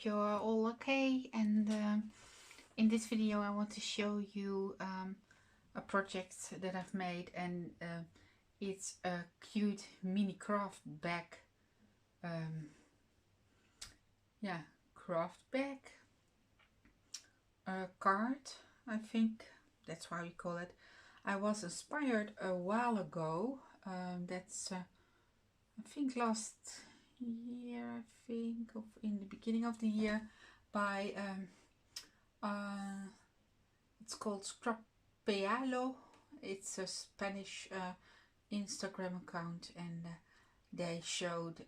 you're all okay, and in this video I want to show you a project that I've made, and it's a cute mini craft bag, craft bag card, I think that's why we call it. I was inspired a while ago, that's I think last year, in the beginning of the year, by it's called Scrapealo. It's a Spanish Instagram account, and they showed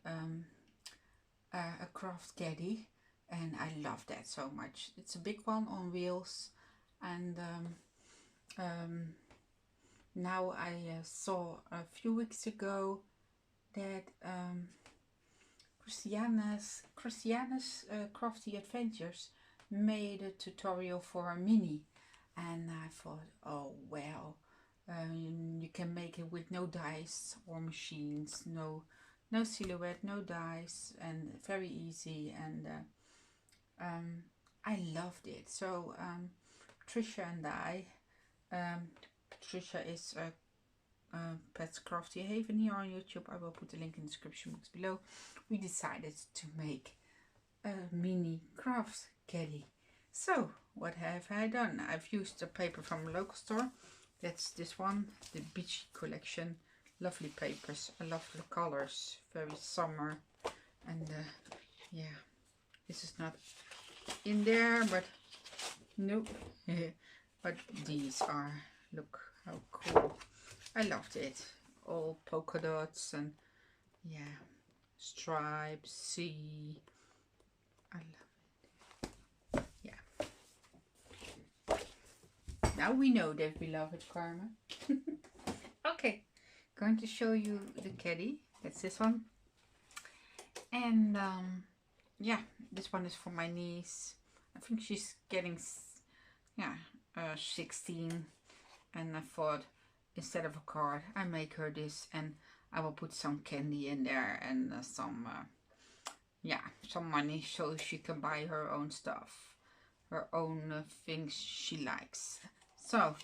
a craft caddy, and I love that so much. It's a big one on wheels, and now I saw a few weeks ago that Kristianne's Crafty Adventures made a tutorial for a mini, and I thought, oh well, you can make it with no dice or machines, no silhouette, no dice, and very easy, and I loved it. So Patricia and I, Patricia is Pet's Crafty Haven here on YouTube. I will put the link in the description box below. We decided to make a mini craft caddy. So what have I done? I've used a paper from a local store. That's this one, the Beachy collection. Lovely papers. I love the colors, very summer, and yeah, this is not in there, but nope. But these are, look how cool. I loved it. All polka dots and yeah, stripes, sea. I love it. Yeah. Now we know that we love it, Karma. Okay, going to show you the caddy. That's this one. And yeah, this one is for my niece. I think she's getting 16, and I thought, instead of a card, I make her this, and I will put some candy in there, and some money, so she can buy her own stuff, her own things she likes. So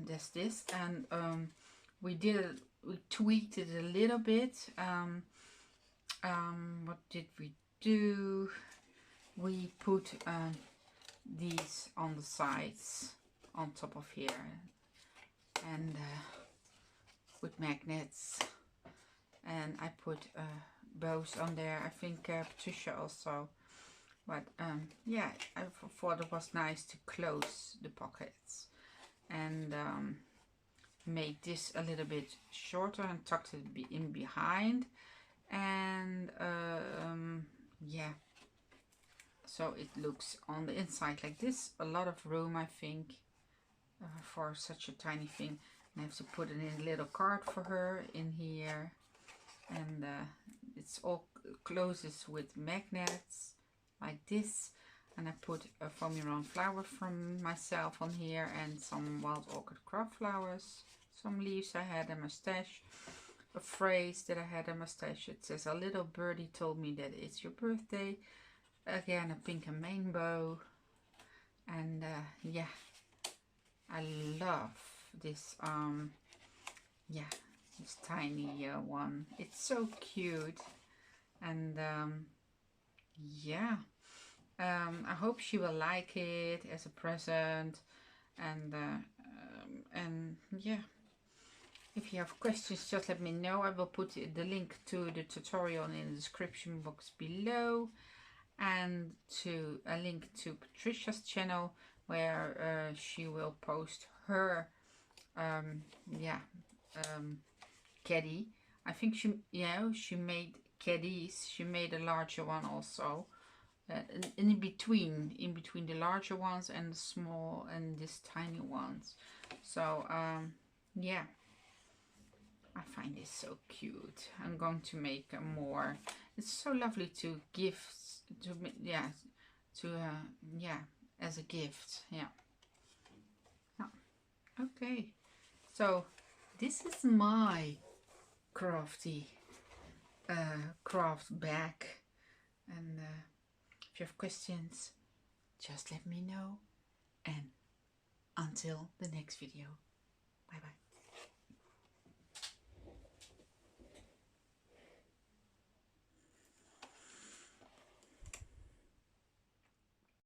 there's this, and we tweaked it a little bit. What did we do? We put these on the sides, on top of here, and with magnets, and I put bows on there. I think Patricia also, but yeah, I thought it was nice to close the pockets, and make this a little bit shorter and tucked it in behind, and yeah, so it looks on the inside like this. A lot of room, I think, for such a tiny thing. And I have to put it in a little card for her in here, and it's all closes with magnets like this. And I put a foamy round flower from myself on here, and some wild orchid craft flowers, some leaves I had in my stash, a phrase that I had in my stash. It says, "A little birdie told me that it's your birthday." Again, a pink and rainbow, and yeah, I love this this tiny one. It's so cute, and yeah, I hope she will like it as a present, and yeah, if you have questions, just let me know. I will put the link to the tutorial in the description box below, and to a link to Patricia's channel, where she will post her caddy. I think she made caddies. She made a larger one also, in between the larger ones and the small and these tiny ones. So yeah, I find this so cute. I'm going to make more. It's so lovely to give, as a gift. Yeah. Okay, so this is my crafty craft bag, and If you have questions, just let me know. And until the next video, bye bye.